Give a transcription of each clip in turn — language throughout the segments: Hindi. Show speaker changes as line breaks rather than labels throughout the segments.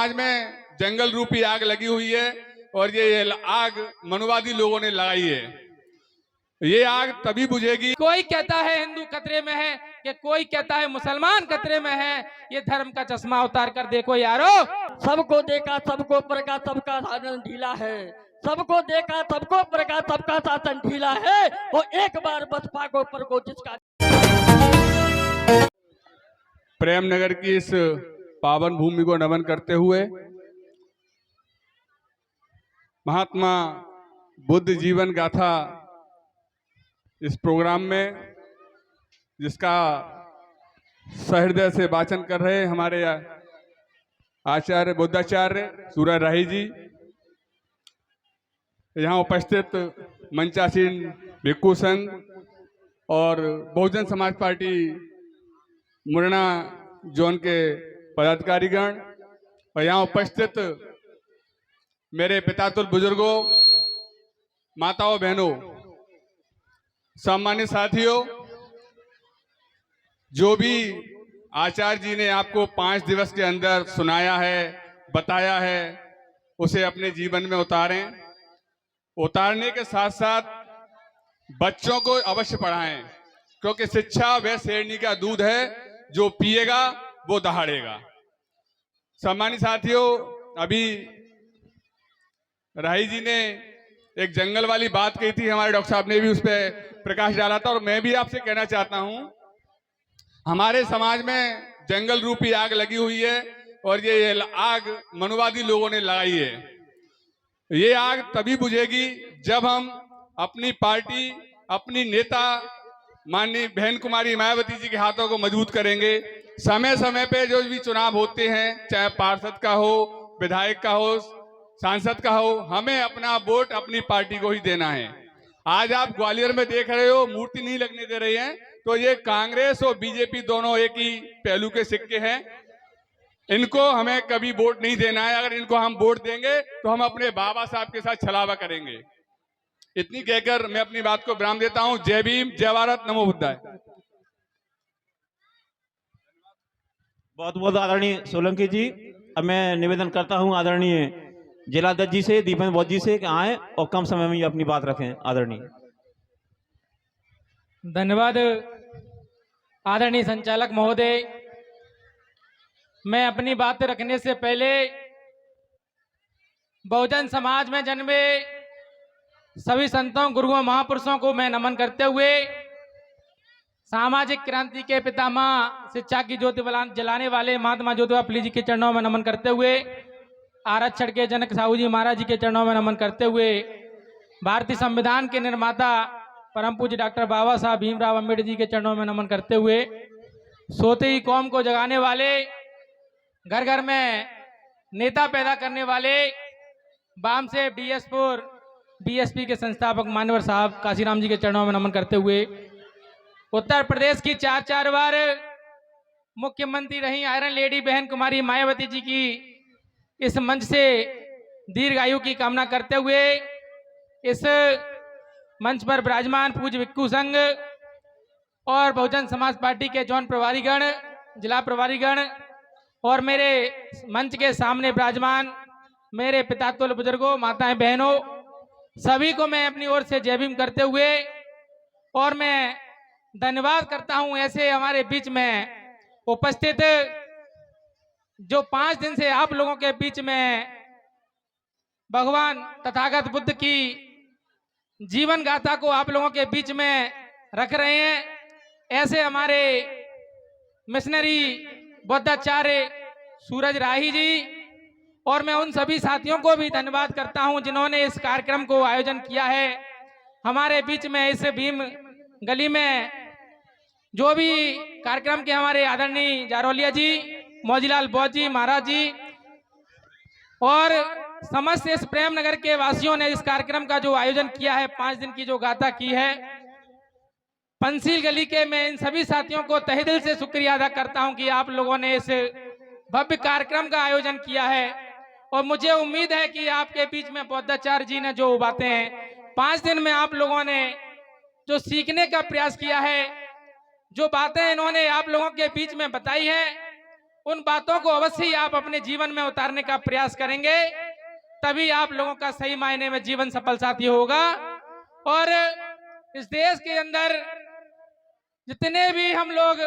समाज में जंगल रूपी आग लगी हुई है और ये आग मनुवादी लोगों ने लगाई है। ये आग तभी बुझेगी।
कोई कहता है हिंदू खतरे में है कि कोई कहता है मुसलमान खतरे में है। ये धर्म का चश्मा उतार कर देखो यारो।
सबको देखा सबको परखा सबका साधन ढीला है। सबको देखा सबको परखा सबका शासन ढीला है। वो एक बार बसपा को पर को जिसका।
प्रेमनगर की इस पावन भूमि को नमन करते हुए महात्मा बुद्ध जीवन गाथा इस प्रोग्राम में जिसका सहृदय से वाचन कर रहे हमारे आचार्य बुद्धाचार्य सूरज राही जी, यहाँ उपस्थित मंचासीन भिक्खु संघ और बहुजन समाज पार्टी मुरैना जोन के पदाधिकारीगण और यहाँ उपस्थित मेरे पितातुल बुजुर्गों, माताओं, बहनों, सम्मानित साथियों, जो भी आचार्य जी ने आपको 5 दिवस के अंदर सुनाया है, बताया है, उसे अपने जीवन में उतारें। उतारने के साथ साथ बच्चों को अवश्य पढ़ाएं, क्योंकि शिक्षा वह शेरनी का दूध है जो पिएगा वो दहाड़ेगा। सम्मानित साथियों, अभी राही जी ने एक जंगल वाली बात कही थी, हमारे डॉक्टर साहब ने भी उस पर प्रकाश डाला था और मैं भी आपसे कहना चाहता हूं, हमारे समाज में जंगल रूपी आग लगी हुई है और ये आग मनुवादी लोगों ने लगाई है। ये आग तभी बुझेगी जब हम अपनी पार्टी, अपनी नेता माननीय बहन कुमारी मायावती जी के हाथों को मजबूत करेंगे। समय समय पे जो भी चुनाव होते हैं, चाहे पार्षद का हो, विधायक का हो, सांसद का हो, हमें अपना वोट अपनी पार्टी को ही देना है। आज आप ग्वालियर में देख रहे हो मूर्ति नहीं लगने दे रही है, तो ये कांग्रेस और बीजेपी दोनों एक ही पहलू के सिक्के हैं। इनको हमें कभी वोट नहीं देना है। अगर इनको हम वोट देंगे तो हम अपने बाबा साहब के साथ छलावा करेंगे। इतनी कहकर मैं अपनी बात को विराम देता हूं। जय भीम, जय भारत, नमो बुद्धाय।
बहुत बहुत आदरणीय सोलंकी जी, अब मैं निवेदन करता हूं आदरणीय जिलाध्यक्ष जी से, दीपेंद्र बौद्ध जी से कि आए और कम समय में अपनी बात रखें। आदरणीय।
धन्यवाद आदरणीय संचालक महोदय। मैं अपनी बात रखने से पहले बहुजन समाज में जन्मे सभी संतों, गुरुओं, महापुरुषों को मैं नमन करते हुए सामाजिक क्रांति के पितामह, शिक्षा की ज्योति जलाने वाले महात्मा ज्योतिबा फुले जी के चरणों में नमन करते हुए, आरक्षण के जनक साहू जी महाराज जी के चरणों में नमन करते हुए, भारतीय संविधान के निर्माता परम पूज्य डॉक्टर बाबा साहब भीमराव अम्बेडकर जी के चरणों में नमन करते हुए, सोते ही कौम को जगाने वाले, घर घर में नेता पैदा करने वाले बाम से DS4 BSP के संस्थापक मान्यवर साहब काशीराम जी के चरणों में नमन करते हुए, उत्तर प्रदेश की 4 बार मुख्यमंत्री रही आयरन लेडी बहन कुमारी मायावती जी की इस मंच से दीर्घायु की कामना करते हुए, इस मंच पर विराजमान पूज्य भिक्खु संघ और बहुजन समाज पार्टी के जोन प्रभारीगण, जिला प्रभारीगण और मेरे मंच के सामने विराजमान मेरे पितातुल बुजुर्गों, माताएं, बहनों, सभी को मैं अपनी ओर से जय भीम करते हुए और मैं धन्यवाद करता हूं ऐसे हमारे बीच में उपस्थित जो 5 दिन से आप लोगों के बीच में भगवान तथागत बुद्ध की जीवन गाथा को आप लोगों के बीच में रख रहे हैं। ऐसे हमारे मिशनरी बुद्धाचार्य सूरज राही जी और मैं उन सभी साथियों को भी धन्यवाद करता हूं जिन्होंने इस कार्यक्रम को आयोजन किया है। हमारे बीच में इस भीम गली में जो भी कार्यक्रम के हमारे आदरणीय जारोलिया जी, मौजीलाल बौद्ध जी महाराज जी और समस्त इस प्रेमनगर के वासियों ने इस कार्यक्रम का जो आयोजन किया है, 5 दिन की जो गाथा की है, पंसील गली के मैं इन सभी साथियों को तहे दिल से शुक्रिया अदा करता हूं कि आप लोगों ने इस भव्य कार्यक्रम का आयोजन किया है और मुझे उम्मीद है कि आपके बीच में बौद्धाचार्य जी ने जो बातें हैं 5 दिन में आप लोगों ने जो सीखने का प्रयास किया है, जो बातें इन्होंने आप लोगों के बीच में बताई है, उन बातों को अवश्य ही आप अपने जीवन में उतारने का प्रयास करेंगे, तभी आप लोगों का सही मायने में जीवन सफल साथी होगा। और इस देश के अंदर जितने भी हम लोग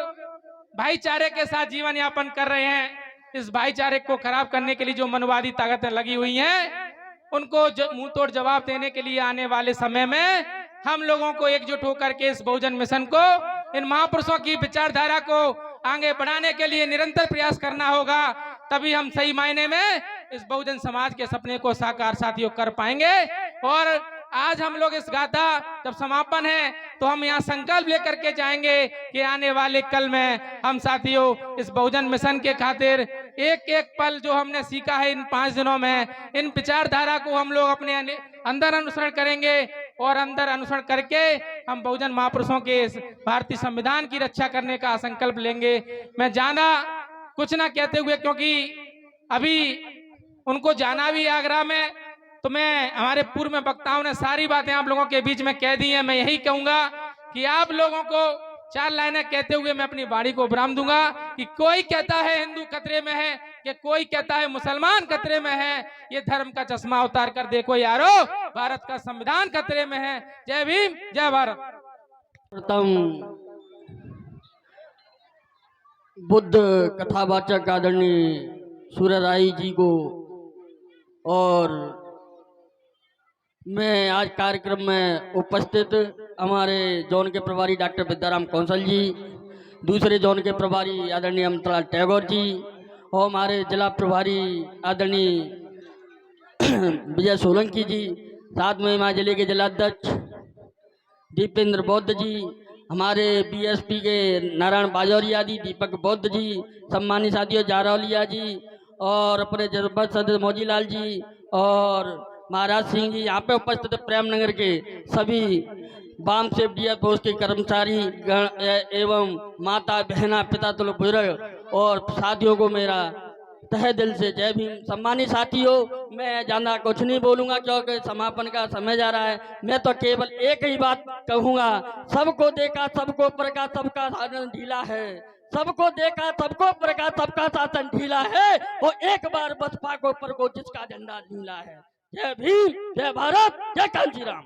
भाईचारे के साथ जीवन यापन कर रहे हैं, इस भाईचारे को खराब करने के लिए जो मनवादी ताकतें लगी हुई हैं, उनको मुंह तोड़ जवाब देने के लिए आने वाले समय में हम लोगों को एकजुट होकर के इस बहुजन मिशन को, इन महापुरुषों की विचारधारा को आगे बढ़ाने के लिए निरंतर प्रयास करना होगा। तभी हम सही मायने में इस बहुजन समाज के सपने को साकार साथियों कर पाएंगे। और आज हम लोग इस गाथा जब समापन है तो हम यहाँ संकल्प लेकर के जाएंगे कि आने वाले कल में हम साथियों इस बहुजन मिशन के खातिर एक एक पल जो हमने सीखा है इन 5 दिनों में, इन विचारधारा को हम लोग अपने अंदर अनुसरण करेंगे और अंदर अनुसरण करके हम बहुजन महापुरुषों के इस भारतीय संविधान की रक्षा करने का संकल्प लेंगे। मैं जाना कुछ ना कहते हुए, क्योंकि अभी उनको जाना भी आगरा में, तो मैं हमारे पूर्व में वक्ताओं ने सारी बातें आप लोगों के बीच में कह दी हैं। मैं यही कहूंगा कि आप लोगों को 4 लाइनें कहते हुए मैं अपनी वाणी को विराम दूंगा कि कोई कहता है हिंदू खतरे में है, कि कोई कहता है मुसलमान खतरे में है, ये धर्म का चश्मा उतार कर देखो यारो, भारत का संविधान खतरे में है। जय भीम, जय भारत।
प्रथम बुद्ध कथावाचक आदरणीय सूर्यराय जी को, और मैं आज कार्यक्रम में उपस्थित हमारे जोन के प्रभारी डॉक्टर विद्याराम कौंसल जी, दूसरे जोन के प्रभारी आदरणीय अमृतलाल टैगोर जी, और हमारे जिला प्रभारी आदरणीय विजय सोलंकी जी, साथ में हमारे जिले के जिलाध्यक्ष दीपेंद्र बौद्ध जी, हमारे बीएसपी के नारायण बाजौरिया जी, दीपक बौद्ध जी, सम्मानित साथियों जारौलिया जी, और अपने जरबत सदस्य मौजीलाल जी, और महाराज सिंह जी, यहाँ पे उपस्थित प्रेमनगर के सभी वाम सेफ डीआर फोर्स के कर्मचारी गण एवं माता बहना पिता तुल बुजुर्ग और साथियों को मेरा तहे दिल से जय भीम। सम्मानित साथियों, मैं ज़्यादा कुछ नहीं बोलूँगा क्योंकि समापन का समय जा रहा है। मैं तो केवल एक ही बात कहूँगा, सबको देखा सबको परखा सबका साधन ढीला है, सबको देखा सबको परखा सबका शासन ढीला है, वो एक बार बसपा को परखो जिसका झंडा ढीला है। जय भीम, जय भारत, जय कांची राम।